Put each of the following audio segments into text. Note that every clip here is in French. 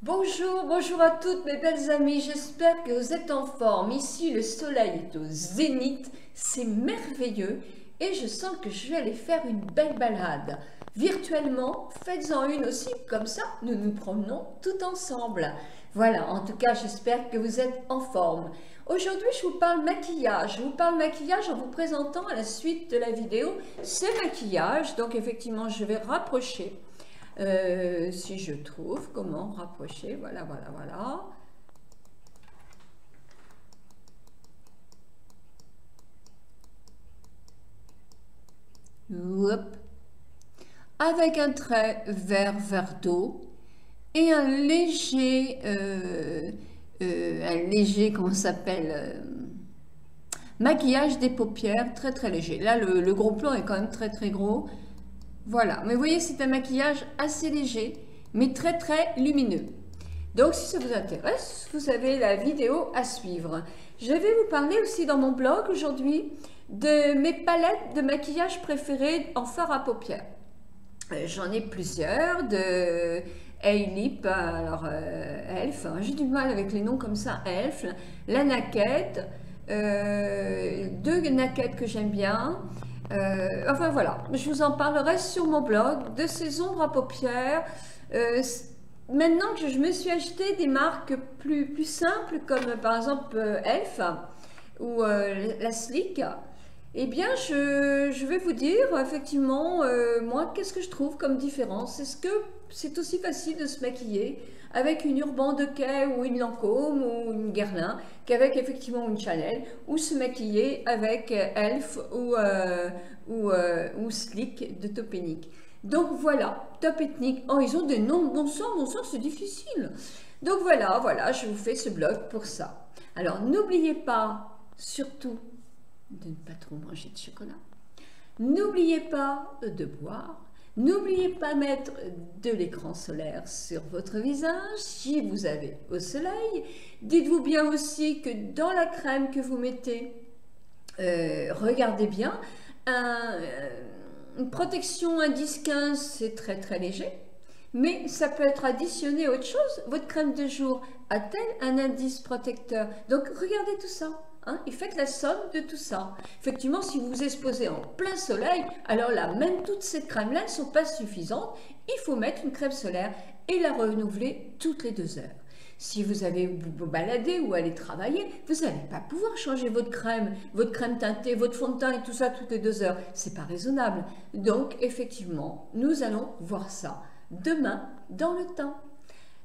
Bonjour, bonjour à toutes mes belles amies, j'espère que vous êtes en forme. Ici le soleil est au zénith, c'est merveilleux et je sens que je vais aller faire une belle balade. Virtuellement, faites-en une aussi, comme ça nous nous promenons tout ensemble. Voilà, en tout cas j'espère que vous êtes en forme. Aujourd'hui je vous parle maquillage, je vous parle maquillage en vous présentant à la suite de la vidéo ce maquillage. Donc effectivement je vais rapprocher. Si je trouve comment rapprocher, voilà, voilà, voilà. Hop. Avec un trait vert d'eau et un léger, comment ça s'appelle, maquillage des paupières très très léger. Là, le gros plan est quand même très très gros. Voilà, mais vous voyez, c'est un maquillage assez léger, mais très très lumineux. Donc si ça vous intéresse, vous avez la vidéo à suivre. Je vais vous parler aussi dans mon blog aujourd'hui de mes palettes de maquillage préférées en fard à paupières. J'en ai plusieurs, de A-Lip, alors Elf, hein, j'ai du mal avec les noms comme ça, Elf, la Naked, deux Naked que j'aime bien. Enfin voilà, je vous en parlerai sur mon blog de ces ombres à paupières. Maintenant que je me suis acheté des marques plus simples comme par exemple Elf ou la Sleek, eh bien je vais vous dire effectivement moi qu'est-ce que je trouve comme différence. Est-ce que c'est aussi facile de se maquiller avec une Urban Decay ou une Lancôme ou une Guerlain qu'avec effectivement une Chanel, ou se maquiller avec Elf ou Sleek de Topenic. Donc voilà, Top Ethnique. Oh, ils ont des noms, bon sang, c'est difficile. Donc voilà, je vous fais ce blog pour ça. Alors n'oubliez pas, surtout, de ne pas trop manger de chocolat. N'oubliez pas de boire. N'oubliez pas mettre de l'écran solaire sur votre visage si vous avez au soleil. Dites-vous bien aussi que dans la crème que vous mettez, regardez bien, une protection indice 15, c'est très très léger, mais ça peut être additionné à autre chose. Votre crème de jour a-t-elle un indice protecteur? Donc regardez tout ça. Hein, et faites la somme de tout ça. Effectivement, si vous vous exposez en plein soleil, alors là, même toutes ces crèmes-là ne sont pas suffisantes. Il faut mettre une crème solaire et la renouveler toutes les 2 heures. Si vous avez vous balader ou aller travailler, vous n'allez pas pouvoir changer votre crème teintée, votre fond de teint et tout ça toutes les 2 heures. C'est pas raisonnable. Donc, effectivement, nous allons voir ça demain dans le temps.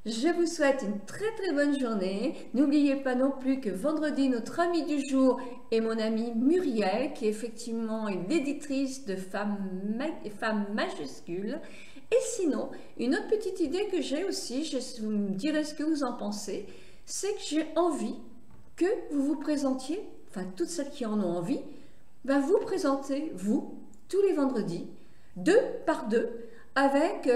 Je vous souhaite une très très bonne journée. N'oubliez pas non plus que vendredi, notre amie du jour est mon amie Muriel, qui effectivement est l'éditrice de Femmes majuscules. Et sinon, une autre petite idée que j'ai aussi, vous me direz ce que vous en pensez, c'est que j'ai envie que vous vous présentiez, enfin toutes celles qui en ont envie, vous présentez, vous, tous les vendredis, 2 par 2, avec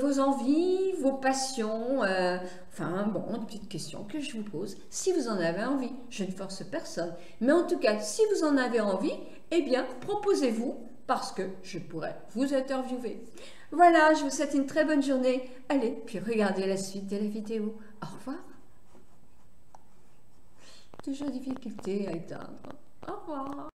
vos envies, vos passions, enfin bon, des petites questions que je vous pose, si vous en avez envie. Je ne force personne, mais en tout cas, si vous en avez envie, eh bien, proposez-vous, parce que je pourrais vous interviewer. Voilà, je vous souhaite une très bonne journée. Allez, puis regardez la suite de la vidéo. Au revoir. Toujours difficulté à éteindre. Au revoir.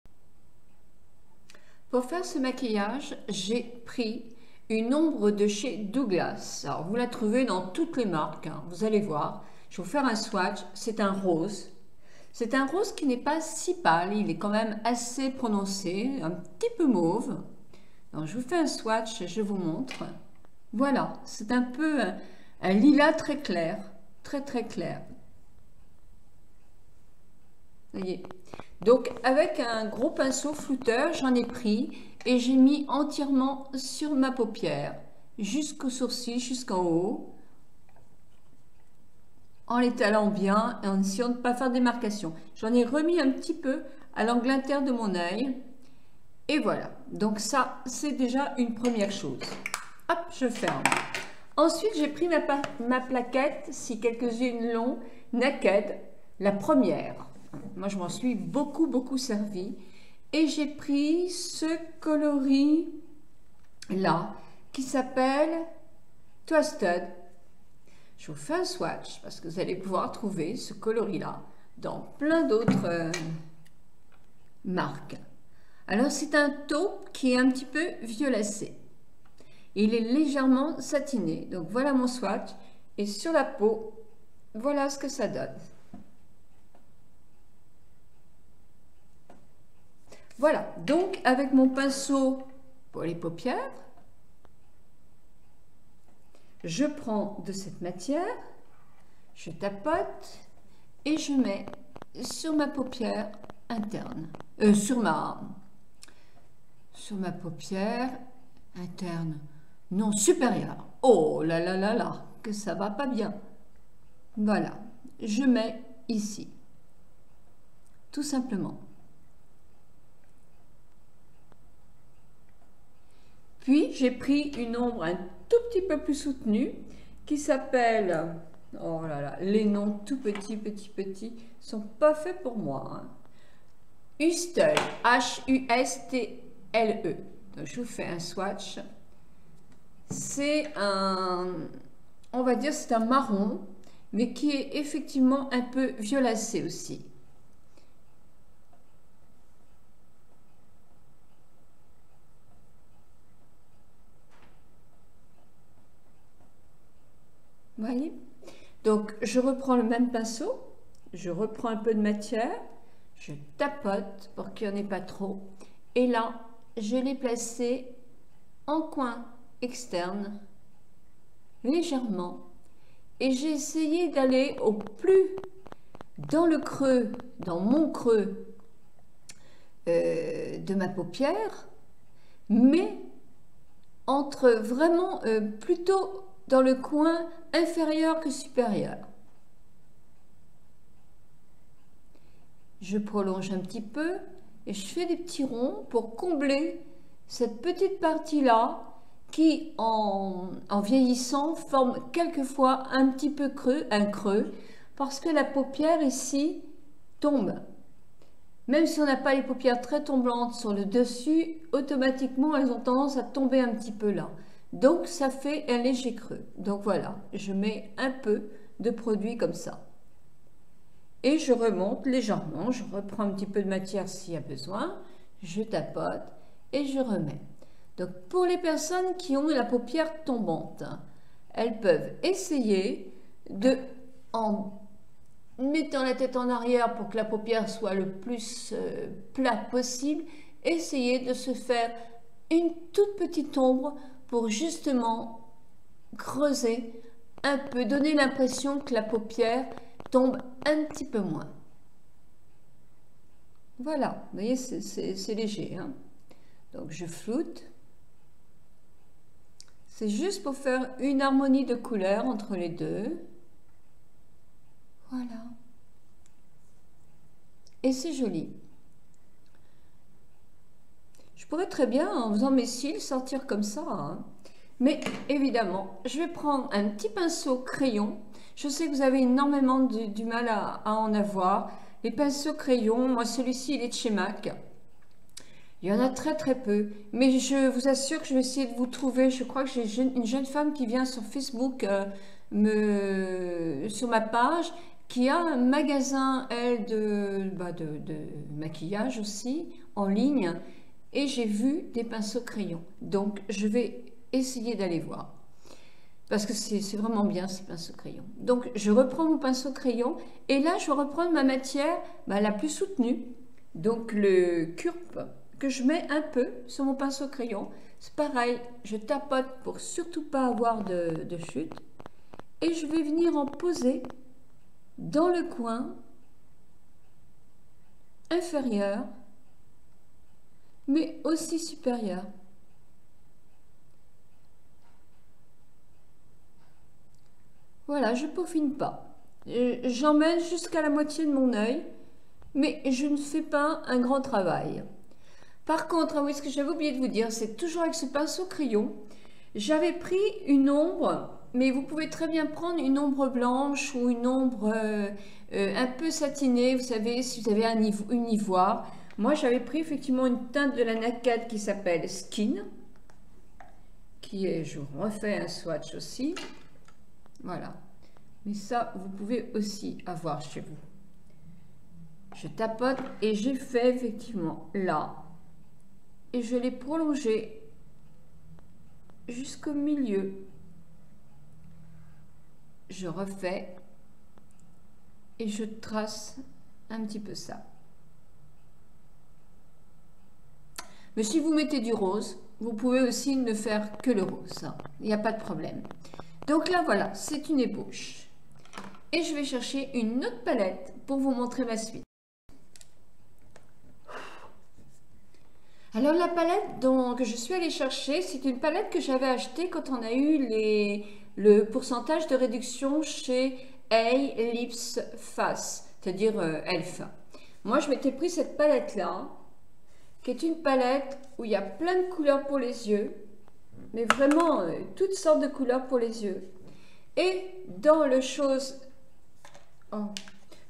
Pour faire ce maquillage, j'ai pris une ombre de chez Douglas. Alors, vous la trouvez dans toutes les marques, hein. Vous allez voir. Je vais vous faire un swatch. C'est un rose. C'est un rose qui n'est pas si pâle. Il est quand même assez prononcé, un petit peu mauve. Alors, je vous fais un swatch, je vous montre. Voilà, c'est un peu un lilas très clair. Très très clair. Vous voyez. Donc avec un gros pinceau flouteur, j'en ai pris et j'ai mis entièrement sur ma paupière, jusqu'au sourcil, jusqu'en haut, en l'étalant bien et en essayant de ne pas faire des marcations. J'en ai remis un petit peu à l'angle inter de mon œil. Et voilà, donc ça c'est déjà une première chose. Hop, je ferme. Ensuite j'ai pris ma plaquette, si quelques-unes l'ont, Naked, la première. Moi, je m'en suis beaucoup servi. Et j'ai pris ce coloris-là, qui s'appelle Twisted. Je vous fais un swatch parce que vous allez pouvoir trouver ce coloris-là dans plein d'autres marques. Alors, c'est un taupe qui est un petit peu violacé. Il est légèrement satiné. Donc, voilà mon swatch. Et sur la peau, voilà ce que ça donne. Voilà. Donc, avec mon pinceau pour les paupières, je prends de cette matière, je tapote et je mets sur ma paupière interne. Sur ma paupière interne. Non, supérieure. Oh là là là là, que ça va pas bien. Voilà, je mets ici. Tout simplement. Puis, j'ai pris une ombre un tout petit peu plus soutenue qui s'appelle... Oh là là, les noms tout petits sont pas faits pour moi. Hein. Hustle, H-U-S-T-L-E. Donc, je vous fais un swatch. C'est un... On va dire c'est un marron, mais qui est effectivement un peu violacé aussi. Vous voyez? Donc, je reprends le même pinceau, je reprends un peu de matière, je tapote pour qu'il n'y en ait pas trop. Et là, je l'ai placé en coin externe, légèrement. Et j'ai essayé d'aller au plus dans le creux, dans mon creux de ma paupière, mais entre vraiment plutôt dans le coin inférieur que supérieur. Je prolonge un petit peu et je fais des petits ronds pour combler cette petite partie-là qui, en vieillissant, forme quelquefois un petit peu creux, un creux, parce que la paupière ici tombe. Même si on n'a pas les paupières très tombantes sur le dessus, automatiquement elles ont tendance à tomber un petit peu là. Donc ça fait un léger creux. Donc voilà, je mets un peu de produit comme ça. Et je remonte légèrement, je reprends un petit peu de matière s'il y a besoin, je tapote et je remets. Donc pour les personnes qui ont la paupière tombante, elles peuvent essayer de, en mettant la tête en arrière pour que la paupière soit le plus plate possible, essayer de se faire une toute petite ombre pour justement creuser un peu, donner l'impression que la paupière tombe un petit peu moins. Voilà, vous voyez, c'est léger. Hein? Donc je floute. C'est juste pour faire une harmonie de couleurs entre les deux. Voilà. Et c'est joli. Je pourrais très bien, en faisant mes cils, sortir comme ça. Hein. Mais évidemment, je vais prendre un petit pinceau crayon. Je sais que vous avez énormément du mal à en avoir. Les pinceaux crayons, moi celui-ci, il est de chez MAC. Il y en a très très peu. Mais je vous assure que je vais essayer de vous trouver. Je crois que j'ai une jeune femme qui vient sur Facebook, sur ma page, qui a un magasin, elle, de maquillage aussi, en ligne. Et j'ai vu des pinceaux crayons. Donc, je vais essayer d'aller voir. Parce que c'est vraiment bien, ces pinceaux crayons. Donc, je reprends mon pinceau crayon. Et là, je vais reprendre ma matière la plus soutenue. Donc, le Curp, que je mets un peu sur mon pinceau crayon. C'est pareil, je tapote pour surtout pas avoir de chute. Et je vais venir en poser dans le coin inférieur, mais aussi supérieur. Voilà, je peaufine pas. J'emmène jusqu'à la moitié de mon œil, mais je ne fais pas un grand travail. Par contre, oui, ce que j'avais oublié de vous dire, c'est toujours avec ce pinceau crayon, j'avais pris une ombre, mais vous pouvez très bien prendre une ombre blanche ou une ombre un peu satinée, vous savez, si vous avez une ivoire. Moi, j'avais pris effectivement une teinte de la NACAD qui s'appelle Skin, qui est, je vous refais un swatch aussi, voilà. Mais ça, vous pouvez aussi avoir chez vous. Je tapote et j'ai fait effectivement là. Et je l'ai prolongé jusqu'au milieu. Je refais et je trace un petit peu ça. Mais si vous mettez du rose, vous pouvez aussi ne faire que le rose. Il n'y a pas de problème. Donc là, voilà, c'est une ébauche. Et je vais chercher une autre palette pour vous montrer ma suite. Alors la palette que je suis allée chercher, c'est une palette que j'avais achetée quand on a eu le pourcentage de réduction chez A-Lips Face, c'est-à-dire Elf. Moi, je m'étais pris cette palette-là, qui est une palette où il y a plein de couleurs pour les yeux, mais vraiment toutes sortes de couleurs pour les yeux. Et dans le chose... Oh,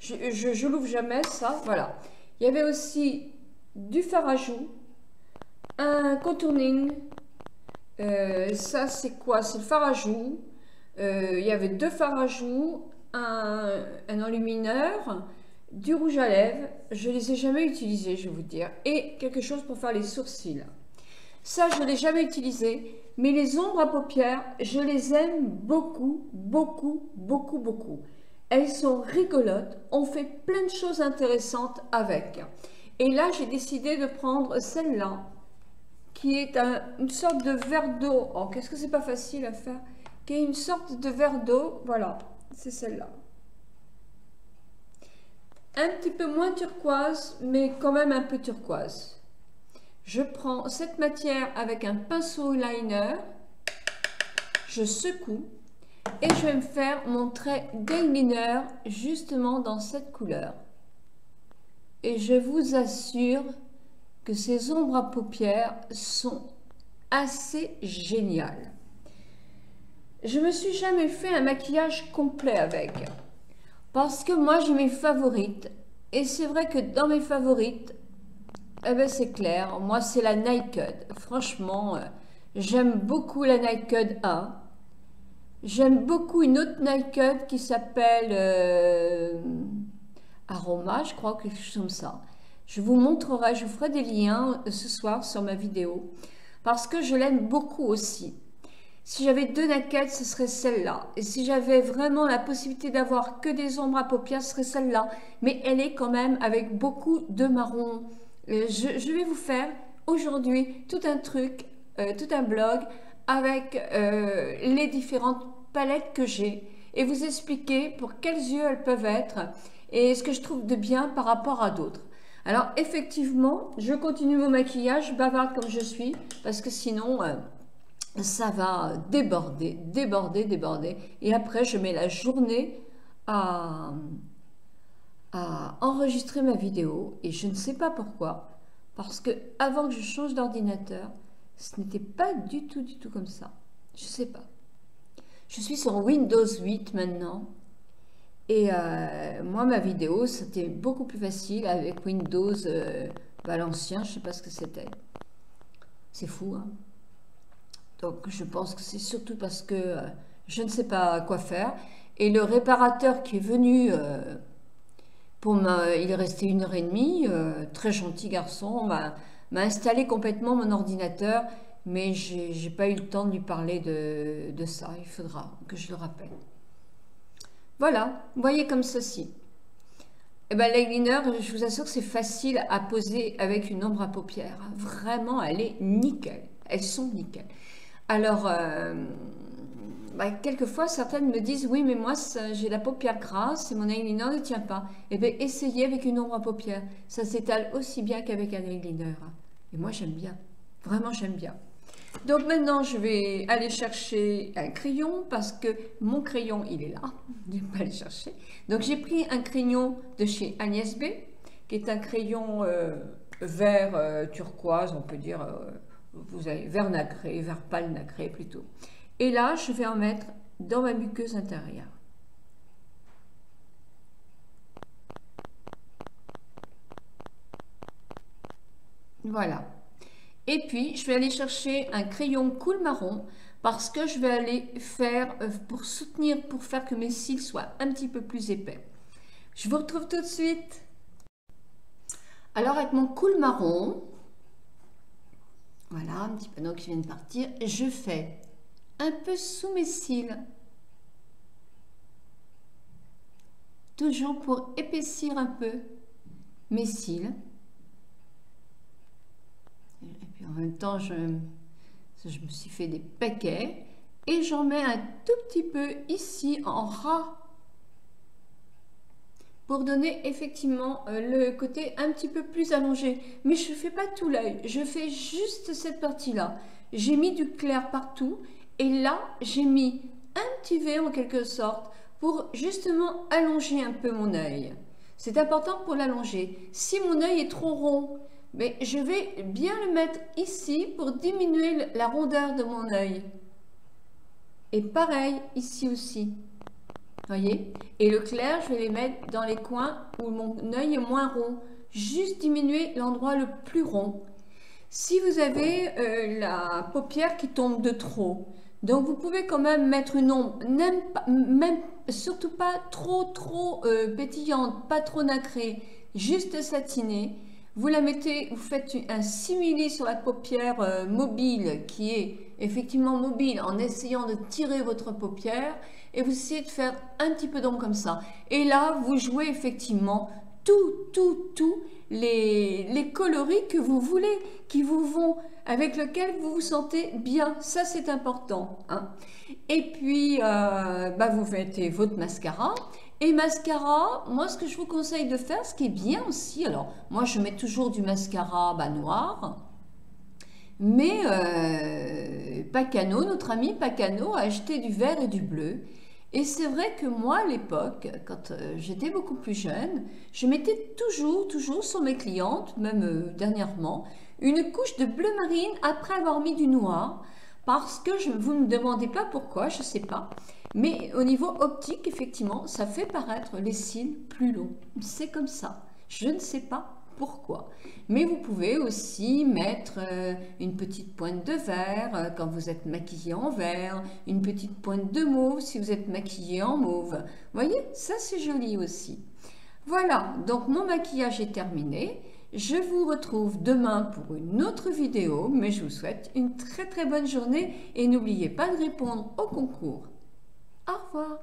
je l'ouvre jamais, ça, voilà. Il y avait aussi du fard à joues, un contouring, ça c'est quoi? C'est le fard à joues. Il y avait deux fards à joues, un enlumineur, du rouge à lèvres. Je ne les ai jamais utilisés, je vais vous dire, et quelque chose pour faire les sourcils. Ça, je ne l'ai jamais utilisé, mais les ombres à paupières, je les aime beaucoup, beaucoup, beaucoup, beaucoup. Elles sont rigolotes, on fait plein de choses intéressantes avec. Et là, j'ai décidé de prendre celle-là, qui est une sorte de verre d'eau. Oh, qu'est-ce que c'est pas facile à faire. Qui est une sorte de verre d'eau. Voilà, c'est celle-là. Un petit peu moins turquoise, mais quand même un peu turquoise. Je prends cette matière avec un pinceau liner. Je secoue. Et je vais me faire mon trait d'eyeliner justement dans cette couleur. Et je vous assure que ces ombres à paupières sont assez géniales. Je me suis jamais fait un maquillage complet avec, parce que moi j'ai mes favorites, et c'est vrai que dans mes favorites, eh ben c'est clair, moi c'est la Naked. Franchement, j'aime beaucoup la Naked 1. J'aime beaucoup une autre Naked qui s'appelle Aroma, je crois, quelque chose comme ça. Je vous montrerai, je vous ferai des liens ce soir sur ma vidéo, parce que je l'aime beaucoup aussi. Si j'avais deux Naked, ce serait celle-là. Et si j'avais vraiment la possibilité d'avoir que des ombres à paupières, ce serait celle-là. Mais elle est quand même avec beaucoup de marron. Je vais vous faire aujourd'hui tout un truc, tout un blog avec les différentes palettes que j'ai et vous expliquer pour quels yeux elles peuvent être et ce que je trouve de bien par rapport à d'autres. Alors effectivement, je continue mon maquillage, bavarde comme je suis, parce que sinon ça va déborder, déborder, déborder. Et après, je mets la journée à enregistrer ma vidéo et je ne sais pas pourquoi, parce que avant que je change d'ordinateur, ce n'était pas du tout comme ça. Je sais pas. Je suis sur Windows 8 maintenant. Et moi, ma vidéo, c'était beaucoup plus facile avec Windows l'ancien, je sais pas ce que c'était. C'est fou, hein. Donc, je pense que c'est surtout parce que je ne sais pas quoi faire. Et le réparateur qui est venu, il est resté 1h30, très gentil garçon, m'a installé complètement mon ordinateur, mais j'ai pas eu le temps de lui parler de ça. Il faudra que je le rappelle. Voilà, vous voyez comme ceci. Et ben l'eyeliner, je vous assure que c'est facile à poser avec une ombre à paupières. Vraiment, elle est nickel. Elles sont nickel. Alors, quelquefois, certaines me disent, oui, mais moi, j'ai la paupière grasse et mon eyeliner ne tient pas. Eh bien, essayez avec une ombre à paupières. Ça s'étale aussi bien qu'avec un eyeliner. Et moi, j'aime bien. Vraiment, j'aime bien. Donc maintenant, je vais aller chercher un crayon parce que mon crayon, il est là. Je ne vais pas aller chercher. Donc, j'ai pris un crayon de chez Agnès B, qui est un crayon vert turquoise, on peut dire, vous avez vert nacré, vert pâle nacré plutôt. Et là, je vais en mettre dans ma muqueuse intérieure. Voilà. Et puis, je vais aller chercher un crayon cool marron parce que je vais aller faire, pour soutenir, pour faire que mes cils soient un petit peu plus épais. Je vous retrouve tout de suite. Alors avec mon cool marron, voilà, un petit panneau qui vient de partir, je fais un peu sous mes cils, toujours pour épaissir un peu mes cils. Et puis en même temps, je me suis fait des paquets et j'en mets un tout petit peu ici en ras pour donner effectivement le côté un petit peu plus allongé. Mais je ne fais pas tout l'œil, je fais juste cette partie-là. J'ai mis du clair partout et là, j'ai mis un petit V en quelque sorte pour justement allonger un peu mon œil. C'est important pour l'allonger. Si mon œil est trop rond, mais je vais bien le mettre ici pour diminuer la rondeur de mon œil. Et pareil ici aussi. Voyez? Et le clair, je vais les mettre dans les coins où mon œil est moins rond. Juste diminuer l'endroit le plus rond. Si vous avez la paupière qui tombe de trop, donc vous pouvez quand même mettre une ombre, même surtout pas trop pétillante, pas trop nacrée, juste satinée. Vous la mettez, vous faites un simili sur la paupière mobile qui est effectivement mobile en essayant de tirer votre paupière et vous essayez de faire un petit peu d'ombre comme ça. Et là, vous jouez effectivement tous les coloris que vous voulez, qui vous vont, avec lesquels vous vous sentez bien. Ça, c'est important. Hein. Et puis, vous mettez votre mascara. Et mascara, moi, ce que je vous conseille de faire, ce qui est bien aussi, alors, moi, je mets toujours du mascara noir. Mais Pacano, notre ami Pacano, a acheté du vert et du bleu. Et c'est vrai que moi, à l'époque, quand j'étais beaucoup plus jeune, je mettais toujours sur mes clientes, même dernièrement, une couche de bleu marine après avoir mis du noir. Parce que vous ne me demandez pas pourquoi, je ne sais pas. Mais au niveau optique, effectivement, ça fait paraître les cils plus longs. C'est comme ça. Je ne sais pas pourquoi. Mais vous pouvez aussi mettre une petite pointe de vert quand vous êtes maquillé en vert, une petite pointe de mauve si vous êtes maquillé en mauve. Vous voyez, ça c'est joli aussi. Voilà, donc mon maquillage est terminé. Je vous retrouve demain pour une autre vidéo, mais je vous souhaite une très bonne journée et n'oubliez pas de répondre au concours. Au revoir.